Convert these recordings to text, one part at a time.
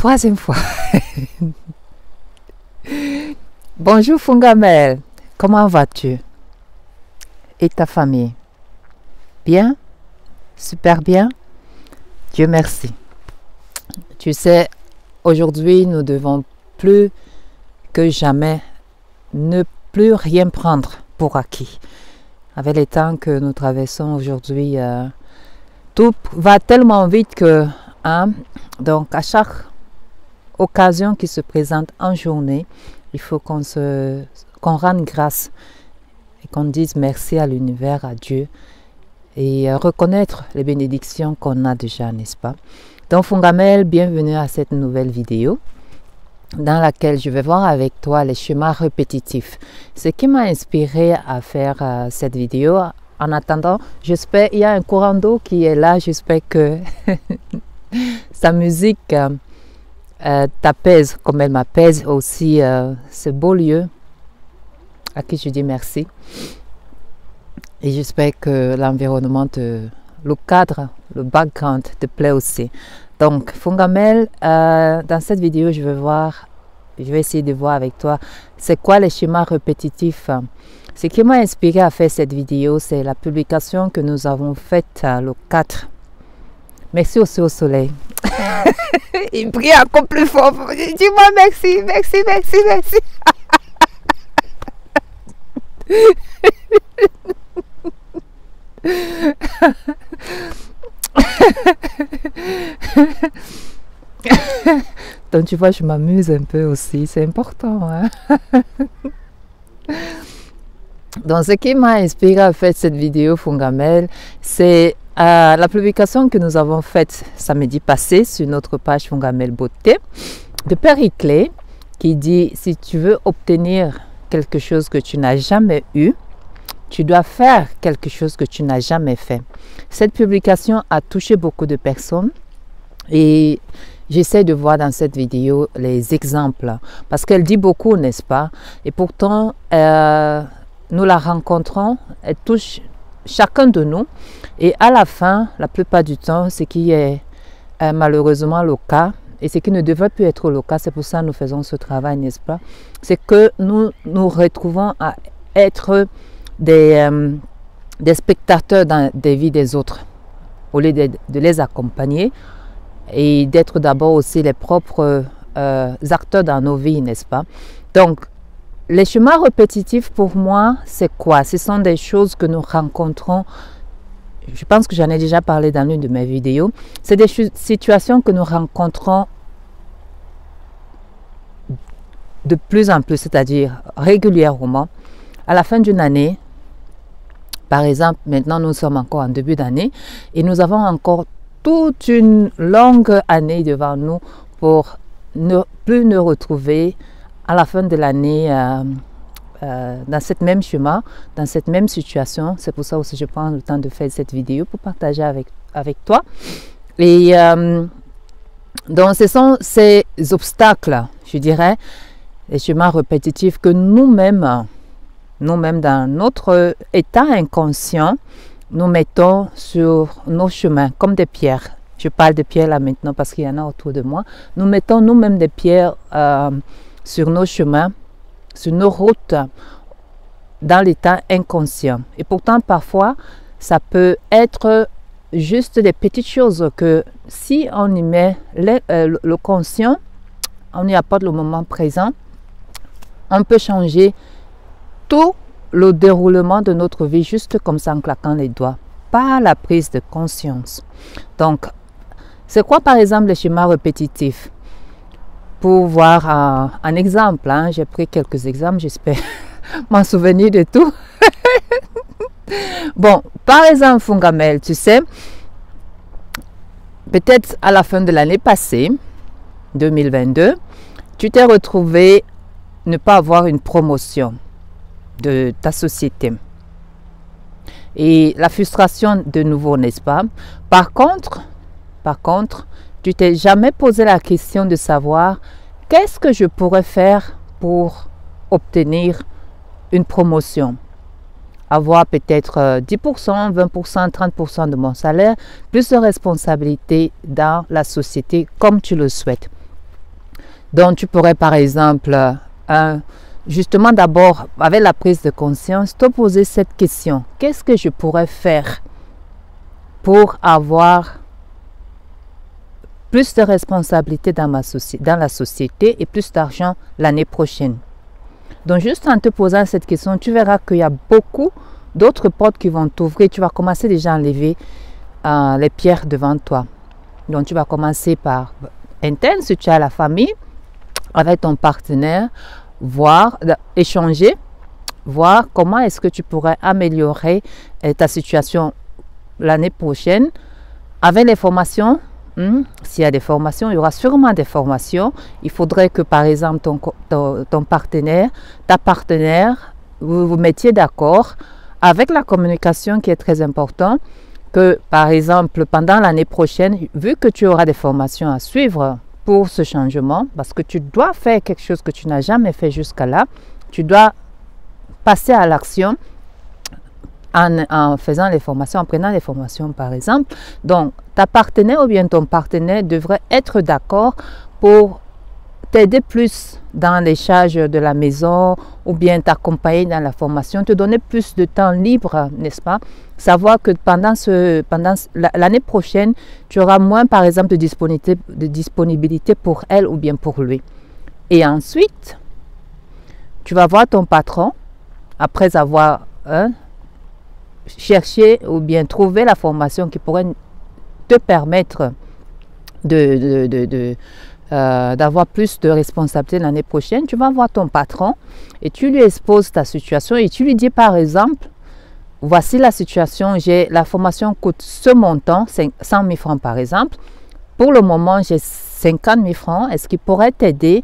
troisième fois. Bonjour Fungamel, comment vas-tu? Et ta famille? Bien? Super bien? Dieu merci. Tu sais, aujourd'hui, nous devons plus que jamais ne plus rien prendre pour acquis. Avec les temps que nous traversons aujourd'hui, tout va tellement vite que, donc à chaque occasion qui se présente en journée, il faut qu'on rende grâce et qu'on dise merci à l'univers, à Dieu, et reconnaître les bénédictions qu'on a déjà, n'est-ce pas? Donc Fungamel, bienvenue à cette nouvelle vidéo dans laquelle je vais voir avec toi les schémas répétitifs. Ce qui m'a inspiré à faire cette vidéo. En attendant, j'espère, il y a un courant d'eau qui est là, j'espère que sa musique t'apaise comme elle m'apaise aussi, ce beau lieu à qui je dis merci. Et j'espère que l'environnement, le cadre, le background te plaît aussi. Donc, Fungamel, dans cette vidéo, je vais essayer de voir avec toi c'est quoi les schémas répétitifs. Ce qui m'a inspiré à faire cette vidéo, c'est la publication que nous avons faite le 4. Merci aussi au soleil. Il brille encore plus fort. Dis-moi merci, merci, merci, merci. Donc tu vois, je m'amuse un peu aussi, c'est important, hein? Donc ce qui m'a inspiré à faire cette vidéo Fungamel, c'est la publication que nous avons faite samedi passé sur notre page Fungamel Beauté de Périclée, qui dit: si tu veux obtenir quelque chose que tu n'as jamais eu, tu dois faire quelque chose que tu n'as jamais fait. Cette publication a touché beaucoup de personnes et j'essaie de voir dans cette vidéo les exemples parce qu'elle dit beaucoup, n'est-ce pas? Et pourtant, nous la rencontrons, elle touche chacun de nous et à la fin, la plupart du temps, ce qui est malheureusement le cas et ce qui ne devrait plus être le cas, c'est pour ça que nous faisons ce travail, n'est-ce pas? C'est que nous nous retrouvons à être des spectateurs dans des vies des autres au lieu de les accompagner et d'être d'abord aussi les propres acteurs dans nos vies, n'est-ce pas? Donc, les schémas répétitifs pour moi, c'est quoi? Ce sont des choses que nous rencontrons. Je pense que j'en ai déjà parlé dans l'une de mes vidéos. C'est des situations que nous rencontrons de plus en plus, c'est-à-dire régulièrement. À la fin d'une année, par exemple, maintenant nous sommes encore en début d'année et nous avons encore toute une longue année devant nous pour ne plus nous retrouver à la fin de l'année dans cette même chemin, dans cette même situation. C'est pour ça aussi que je prends le temps de faire cette vidéo pour partager avec toi. Et donc ce sont ces obstacles, je dirais, les schémas répétitifs que nous-mêmes dans notre état inconscient, nous mettons sur nos chemins comme des pierres. Je parle de pierres là maintenant parce qu'il y en a autour de moi. Nous mettons nous-mêmes des pierres sur nos chemins, sur nos routes, dans l'état inconscient. Et pourtant, parfois, ça peut être juste des petites choses que si on y met le conscient, on y apporte le moment présent, on peut changer tout le déroulement de notre vie juste comme ça en claquant les doigts, par la prise de conscience. Donc, c'est quoi par exemple les schémas répétitifs? Pour voir un exemple, j'ai pris quelques exemples, j'espère m'en souvenir de tout. Bon, par exemple Fungamel, tu sais, peut-être à la fin de l'année passée, 2022, tu t'es retrouvé ne pas avoir une promotion de ta société. Et la frustration de nouveau, n'est-ce pas? Par contre, tu t'es jamais posé la question de savoir qu'est-ce que je pourrais faire pour obtenir une promotion. Avoir peut-être 10%, 20%, 30% de mon salaire, plus de responsabilités dans la société comme tu le souhaites. Donc, tu pourrais par exemple, justement d'abord, avec la prise de conscience, te poser cette question. Qu'est-ce que je pourrais faire pour avoir plus de responsabilités dans la société et plus d'argent l'année prochaine? Donc, juste en te posant cette question, tu verras qu'il y a beaucoup d'autres portes qui vont t'ouvrir. Tu vas commencer déjà à enlever les pierres devant toi. Donc, tu vas commencer par interne, si tu as la famille, avec ton partenaire, échanger, voir comment est-ce que tu pourrais améliorer ta situation l'année prochaine avec les formations. S'il y a des formations, il y aura sûrement des formations. Il faudrait que, par exemple, ton partenaire, ta partenaire, vous vous mettiez d'accord avec la communication qui est très importante. Que, par exemple, pendant l'année prochaine, vu que tu auras des formations à suivre pour ce changement, parce que tu dois faire quelque chose que tu n'as jamais fait jusqu'à là, tu dois passer à l'action en faisant les formations, en prenant les formations par exemple. Donc, ta partenaire ou bien ton partenaire devrait être d'accord pour t'aider plus dans les charges de la maison ou bien t'accompagner dans la formation, te donner plus de temps libre, n'est-ce pas? Savoir que pendant l'année prochaine, tu auras moins par exemple de disponibilité pour elle ou bien pour lui. Et ensuite, tu vas voir ton patron après avoir cherché ou bien trouvé la formation qui pourrait te permettre d'avoir plus de responsabilités l'année prochaine. Tu vas voir ton patron et tu lui exposes ta situation et tu lui dis par exemple, voici la situation, la formation coûte ce montant, 100 000 francs par exemple. Pour le moment, j'ai 50 000 francs. Est-ce qu'il pourrait t'aider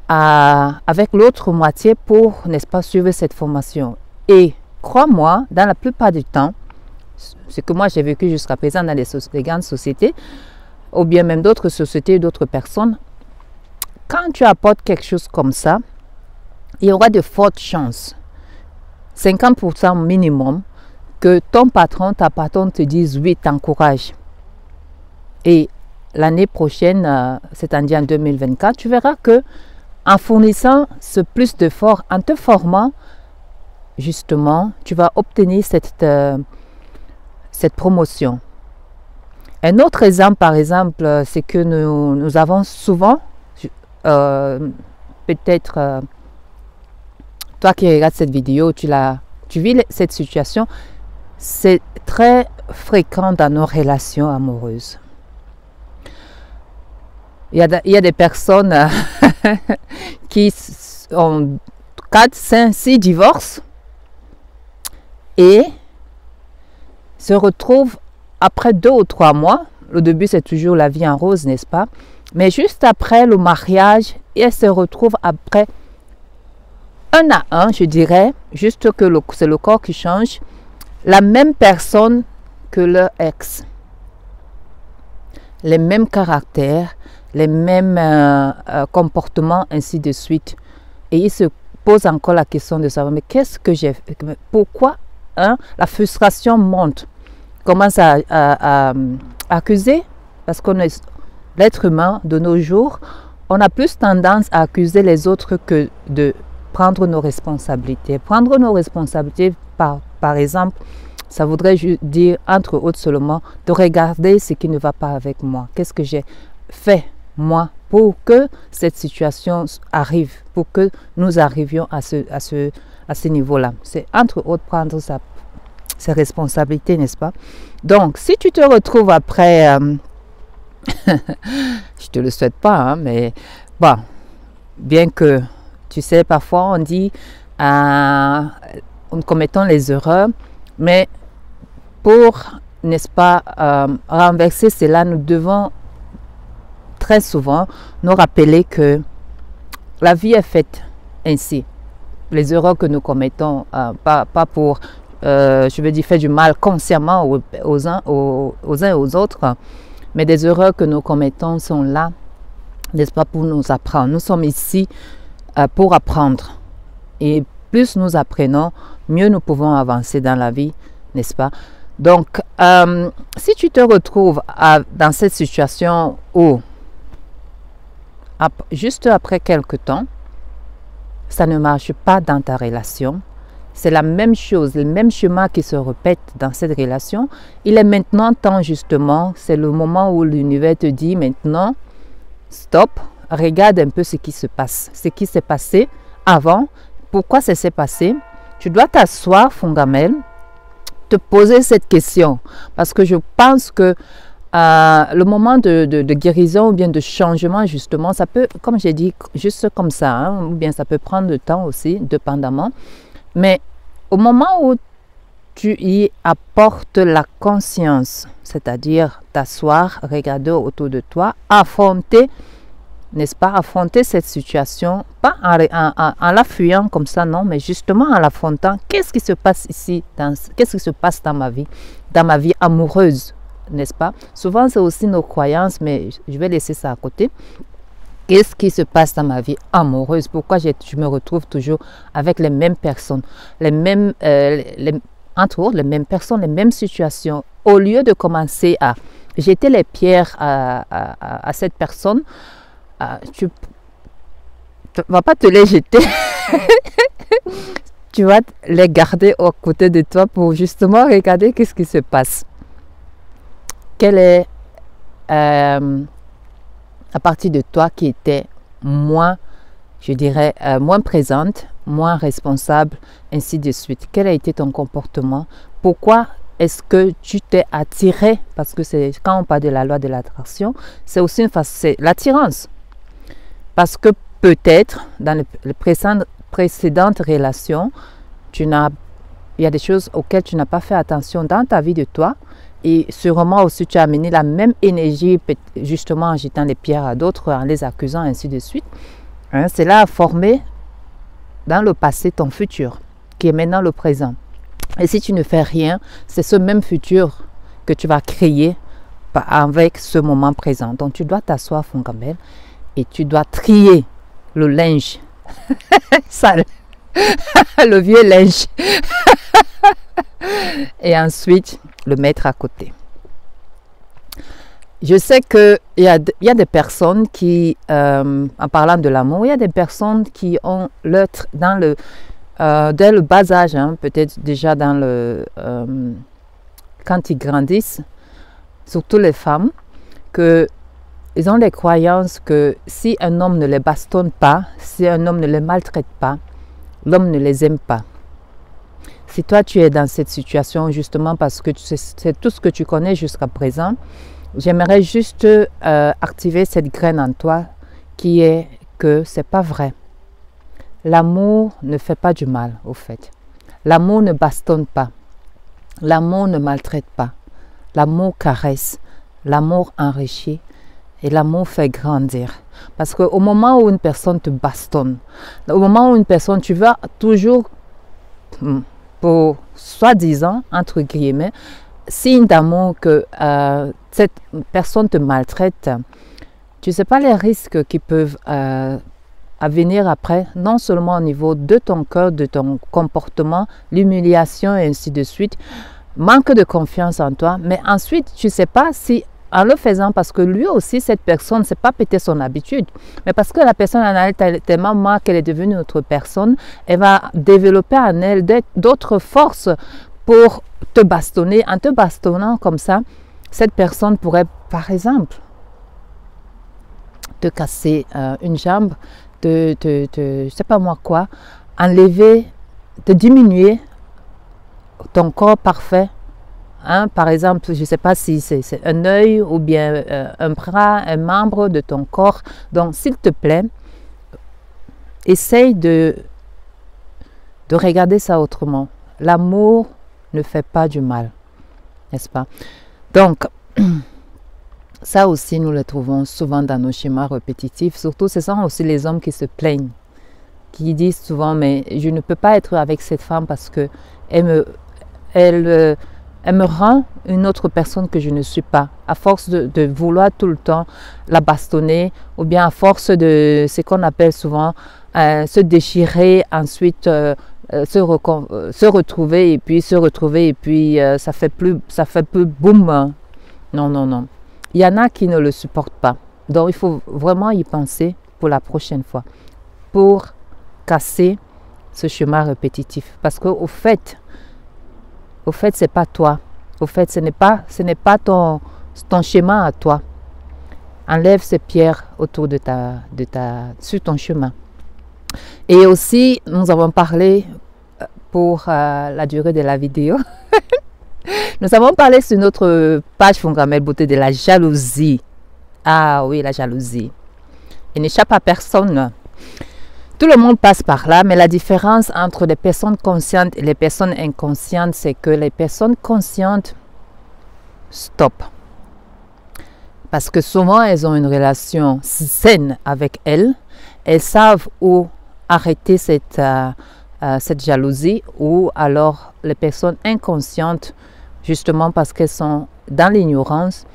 avec l'autre moitié pour, n'est-ce pas, suivre cette formation? Et crois-moi, dans la plupart du temps, ce que moi j'ai vécu jusqu'à présent dans les grandes sociétés, ou bien même d'autres sociétés, d'autres personnes, quand tu apportes quelque chose comme ça, il y aura de fortes chances, 50% minimum, que ton patron, ta patronne te dise oui, t'encourage. Et l'année prochaine, c'est-à-dire en 2024, tu verras que en fournissant ce plus d'efforts, en te formant, justement, tu vas obtenir cette promotion. Un autre exemple, par exemple, c'est que nous avons souvent, peut-être, toi qui regardes cette vidéo, tu vis cette situation, c'est très fréquent dans nos relations amoureuses. Il y a des personnes qui ont 4, 5, 6 divorces et se retrouvent après 2 ou 3 mois. Le début, c'est toujours la vie en rose, n'est-ce pas? Mais juste après le mariage, elles se retrouvent après 1 à 1, je dirais, juste que c'est le corps qui change, la même personne que leur ex. Les mêmes caractères, les mêmes comportements, ainsi de suite. Et ils se posent encore la question de savoir, mais qu'est-ce que j'ai fait? Pourquoi la frustration monte? Commence à accuser, parce qu'on est l'être humain de nos jours, on a plus tendance à accuser les autres que de prendre nos responsabilités. Prendre nos responsabilités, par exemple, ça voudrait dire, entre autres seulement, de regarder ce qui ne va pas avec moi. Qu'est-ce que j'ai fait, moi, pour que cette situation arrive, pour que nous arrivions à ce niveau-là. C'est entre autres prendre ses responsabilités, n'est-ce pas? Donc, si tu te retrouves après, je te le souhaite pas, hein, mais bon, bien que, tu sais, parfois on dit, en commettant les erreurs, mais pour, n'est-ce pas, renverser cela, nous devons très souvent nous rappeler que la vie est faite ainsi. Les erreurs que nous commettons, pas pour, je veux dire, faire du mal consciemment aux uns et aux autres, mais des erreurs que nous commettons sont là, n'est-ce pas, pour nous apprendre. Nous sommes ici pour apprendre. Et plus nous apprenons, mieux nous pouvons avancer dans la vie, n'est-ce pas? Donc, si tu te retrouves dans cette situation où, juste après quelque temps, ça ne marche pas dans ta relation. C'est la même chose, le même chemin qui se répète dans cette relation. Il est maintenant temps justement, c'est le moment où l'univers te dit maintenant, stop, regarde un peu ce qui se passe, ce qui s'est passé avant, pourquoi ça s'est passé. Tu dois t'asseoir, Fungamel, te poser cette question parce que je pense que le moment de guérison ou bien de changement justement, ça peut, comme j'ai dit, juste comme ça, hein, ou bien ça peut prendre du temps aussi, dépendamment. Mais au moment où tu y apportes la conscience, c'est-à-dire t'asseoir, regarder autour de toi, affronter, n'est-ce pas, affronter cette situation, pas en la fuyant comme ça, non, mais justement en l'affrontant. Qu'est-ce qui se passe ici, qu'est-ce qui se passe dans ma vie amoureuse, n'est-ce pas? Souvent, c'est aussi nos croyances, mais je vais laisser ça à côté. Qu'est-ce qui se passe dans ma vie amoureuse? Pourquoi je me retrouve toujours avec les mêmes personnes, entre autres, les mêmes personnes, les mêmes situations? Au lieu de commencer à jeter les pierres à cette personne, tu ne vas pas te les jeter. Tu vas les garder à côté de toi pour justement regarder qu'est-ce qui se passe. Quelle est à partir de toi qui était moins, je dirais, moins présente, moins responsable, ainsi de suite. Quel a été ton comportement? Pourquoi est-ce que tu t'es attiré? Parce que c'est quand on parle de la loi de l'attraction, c'est aussi c'est l'attirance. Parce que peut-être dans les précédentes relations, il y a des choses auxquelles tu n'as pas fait attention dans ta vie de toi. Et sûrement aussi tu as amené la même énergie justement en jetant les pierres à d'autres, en les accusant, ainsi de suite. Hein, cela a formé dans le passé ton futur, qui est maintenant le présent. Et si tu ne fais rien, c'est ce même futur que tu vas créer avec ce moment présent. Donc tu dois t'asseoir, Fungamel, et tu dois trier le linge sale, le vieux linge. Et ensuite, le mettre à côté. Je sais qu'il y a des personnes qui, en parlant de l'amour, il y a des personnes qui ont dès le bas âge, hein, peut-être déjà quand ils grandissent, surtout les femmes, ils ont les croyances que si un homme ne les bastonne pas, si un homme ne les maltraite pas, l'homme ne les aime pas. Si toi tu es dans cette situation justement parce que c'est tout ce que tu connais jusqu'à présent, j'aimerais juste activer cette graine en toi qui est que c'est pas vrai. L'amour ne fait pas du mal au fait. L'amour ne bastonne pas. L'amour ne maltraite pas. L'amour caresse. L'amour enrichit. Et l'amour fait grandir. Parce qu'au moment où une personne te bastonne, au moment où une personne, tu vas toujours... pour soi-disant, entre guillemets, signe d'amour que cette personne te maltraite, tu ne sais pas les risques qui peuvent venir après, non seulement au niveau de ton cœur, de ton comportement, l'humiliation et ainsi de suite, manque de confiance en toi, mais ensuite, tu ne sais pas si en le faisant, parce que lui aussi, cette personne, ce n'est pas peut-être son habitude, mais parce que la personne en a tellement marre qu'elle est devenue une autre personne, elle va développer en elle d'autres forces pour te bastonner. En te bastonnant comme ça, cette personne pourrait, par exemple, te casser une jambe, je ne sais pas moi quoi, enlever, te diminuer ton corps parfait. Hein, par exemple, je ne sais pas si c'est un œil ou bien un bras, un membre de ton corps. Donc, s'il te plaît, essaye de regarder ça autrement. L'amour ne fait pas du mal, n'est-ce pas? Donc, ça aussi, nous le trouvons souvent dans nos schémas répétitifs. Surtout, ce sont aussi les hommes qui se plaignent, qui disent souvent, mais je ne peux pas être avec cette femme parce que elle me rend une autre personne que je ne suis pas, à force de vouloir tout le temps la bastonner, ou bien à force de ce qu'on appelle souvent se déchirer, ensuite se retrouver et puis ça fait plus boum. Non, non, non. Il y en a qui ne le supportent pas. Donc il faut vraiment y penser pour la prochaine fois, pour casser ce chemin répétitif. Parce qu'au fait, c'est pas toi. Au fait, ce n'est pas ton chemin à toi. Enlève ces pierres autour sur ton chemin. Et aussi, nous avons parlé pour la durée de la vidéo. Nous avons parlé sur notre page Fungamel Beauté de la jalousie. Ah oui, la jalousie. Il n'échappe à personne. Tout le monde passe par là, mais la différence entre les personnes conscientes et les personnes inconscientes, c'est que les personnes conscientes stoppent. Parce que souvent, elles ont une relation saine avec elles. Elles savent où arrêter cette jalousie, ou alors les personnes inconscientes, justement parce qu'elles sont dans l'ignorance,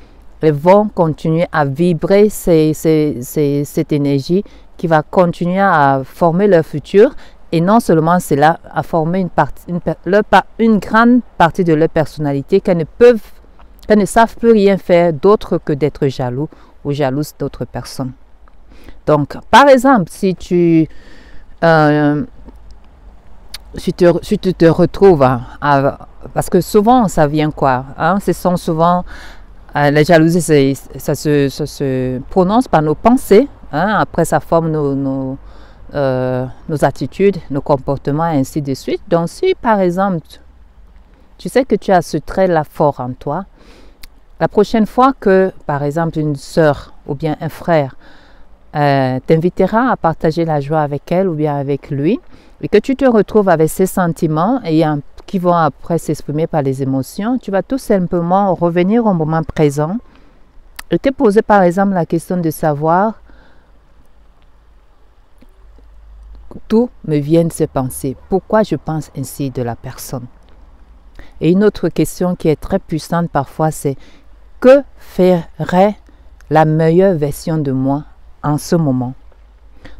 elles vont continuer à vibrer cette énergie qui va continuer à former leur futur, et non seulement cela, à former une grande partie de leur personnalité qu'elles ne savent plus rien faire d'autre que d'être jaloux ou jalouse d'autres personnes. Donc, par exemple, si tu te retrouves parce que souvent ça vient quoi, hein, ce sont souvent la jalousie, ça se prononce par nos pensées, hein, après ça forme nos attitudes, nos comportements, et ainsi de suite. Donc si par exemple tu sais que tu as ce trait-là fort en toi, la prochaine fois que par exemple une sœur ou bien un frère t'invitera à partager la joie avec elle ou bien avec lui, et que tu te retrouves avec ces sentiments qui vont après s'exprimer par les émotions, tu vas tout simplement revenir au moment présent et te poser par exemple la question de savoir d'où me viennent ces pensées, pourquoi je pense ainsi de la personne. Et une autre question qui est très puissante parfois, c'est que ferait la meilleure version de moi en ce moment?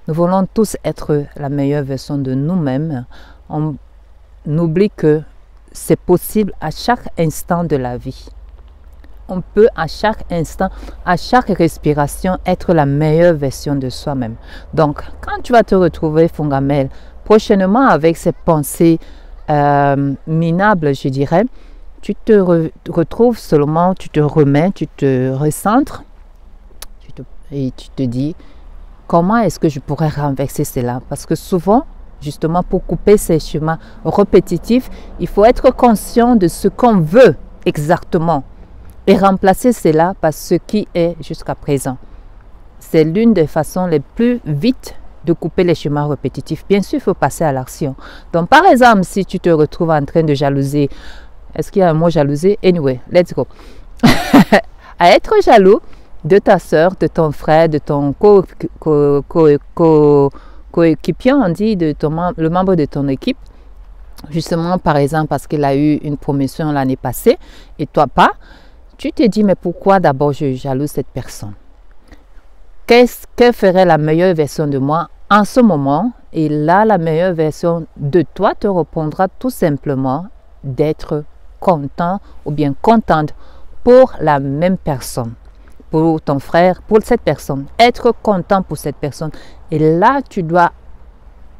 Nous voulons tous être la meilleure version de nous-mêmes. On oublie que c'est possible à chaque instant de la vie. On peut à chaque instant, à chaque respiration, être la meilleure version de soi-même. Donc, quand tu vas te retrouver, Fungamel, prochainement avec ces pensées minables, je dirais, tu te retrouves seulement, tu te remets, tu te recentres et tu te dis, comment est-ce que je pourrais renverser cela? Parce que souvent, justement, pour couper ces chemins répétitifs, il faut être conscient de ce qu'on veut exactement et remplacer cela par ce qui est jusqu'à présent. C'est l'une des façons les plus vite de couper les chemins répétitifs. Bien sûr, il faut passer à l'action. Donc, par exemple, si tu te retrouves en train de jalouser, est-ce qu'il y a un mot jalouser? Anyway, let's go. À être jaloux de ta soeur, de ton frère, de ton coéquipier, on dit, le membre de ton équipe, justement par exemple parce qu'il a eu une promotion l'année passée et toi pas, tu te dis mais pourquoi d'abord je jalouse cette personne? Quelle ferait la meilleure version de moi en ce moment? Et là, la meilleure version de toi te répondra tout simplement d'être content ou bien contente pour la même personne, pour ton frère, pour cette personne, être content pour cette personne. Et là, tu dois,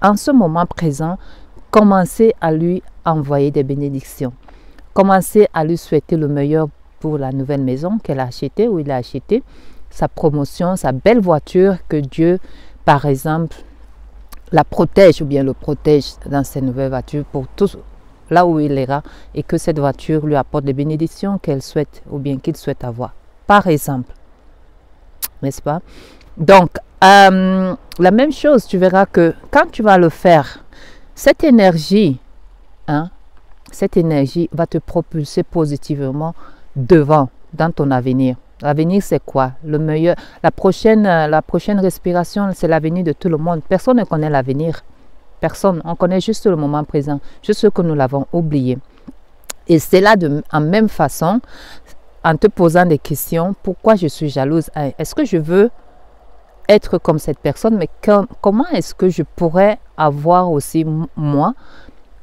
en ce moment présent, commencer à lui envoyer des bénédictions. Commencer à lui souhaiter le meilleur pour la nouvelle maison qu'elle a achetée ou il a acheté, sa promotion, sa belle voiture, que Dieu, par exemple, la protège ou bien le protège dans cette nouvelle voiture pour tout là où il ira, et que cette voiture lui apporte les bénédictions qu'elle souhaite ou bien qu'il souhaite avoir, par exemple. N'est-ce pas? Donc, la même chose, tu verras que quand tu vas le faire, cette énergie va te propulser positivement devant, dans ton avenir. L'avenir, c'est quoi? Le meilleur, la prochaine respiration, c'est l'avenir de tout le monde. Personne ne connaît l'avenir. Personne. On connaît juste le moment présent, juste ce que nous l'avons oublié. Et c'est là, en même façon, en te posant des questions, pourquoi je suis jalouse? Est-ce que je veux être comme cette personne? Mais comment est-ce que je pourrais avoir aussi, moi,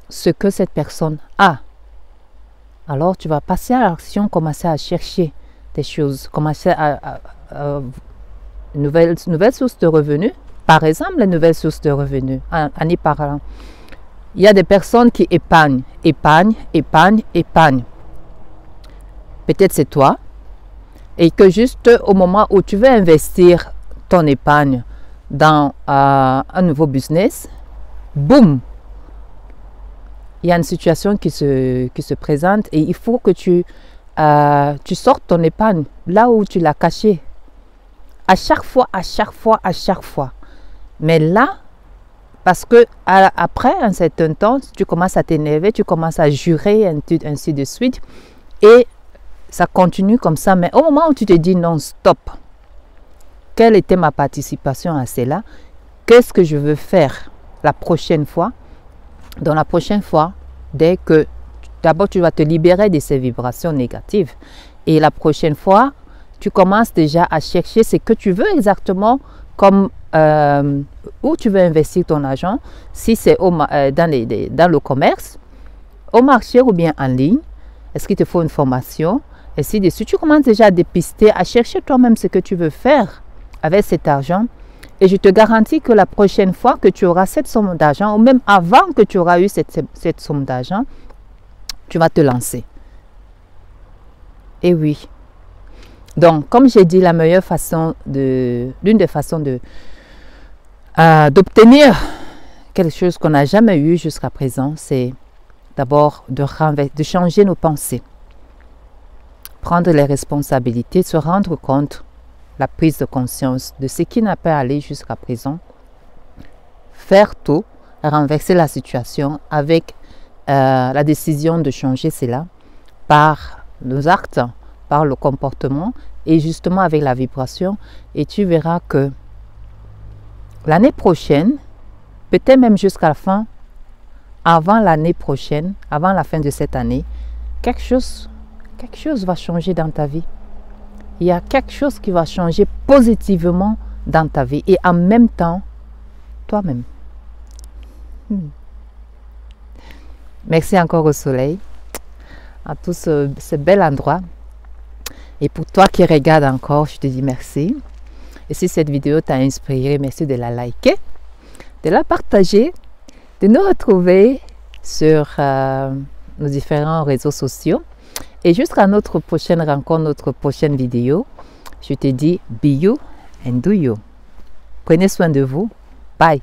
ce que cette personne a? Alors, tu vas passer à l'action, commencer à chercher des choses, commencer à nouvelles sources de revenus, par exemple, les nouvelles sources de revenus, en y parlant. Il y a des personnes qui épargnent. Peut-être c'est toi. Et que juste au moment où tu veux investir ton épargne dans un nouveau business, boum, il y a une situation qui se présente et il faut que tu sortes ton épargne là où tu l'as caché. À chaque fois. Mais là, parce que après un certain temps, tu commences à t'énerver, tu commences à jurer, ainsi de suite. Et ça continue comme ça. Mais au moment où tu te dis non, stop. Quelle était ma participation à cela? Qu'est-ce que je veux faire la prochaine fois? Dans la prochaine fois, dès que d'abord tu vas te libérer de ces vibrations négatives. Et la prochaine fois, tu commences déjà à chercher ce que tu veux exactement comme où tu veux investir ton argent, si c'est dans le commerce, au marché ou bien en ligne. Est-ce qu'il te faut une formation? Et si dessus, tu commences déjà à dépister, à chercher toi-même ce que tu veux faire avec cet argent. Et je te garantis que la prochaine fois que tu auras cette somme d'argent, ou même avant que tu auras eu cette somme d'argent, tu vas te lancer. Et oui. Donc, comme j'ai dit, la meilleure façon l'une des façons d'obtenir quelque chose qu'on n'a jamais eu jusqu'à présent, c'est d'abord de changer nos pensées, prendre les responsabilités, se rendre compte, la prise de conscience de ce qui n'a pas allé jusqu'à présent, faire tout, renverser la situation avec la décision de changer cela par nos actes, par le comportement et justement avec la vibration. Et tu verras que l'année prochaine, peut-être même jusqu'à la fin, avant l'année prochaine, avant la fin de cette année, quelque chose va changer dans ta vie. Il y a quelque chose qui va changer positivement dans ta vie et en même temps, toi-même. Merci encore au soleil, à tout ce bel endroit. Et pour toi qui regardes encore, je te dis merci. Et si cette vidéo t'a inspiré, merci de la liker, de la partager, de nous retrouver sur nos différents réseaux sociaux. Et jusqu'à notre prochaine rencontre, notre prochaine vidéo, je te dis be you and do you. Prenez soin de vous. Bye.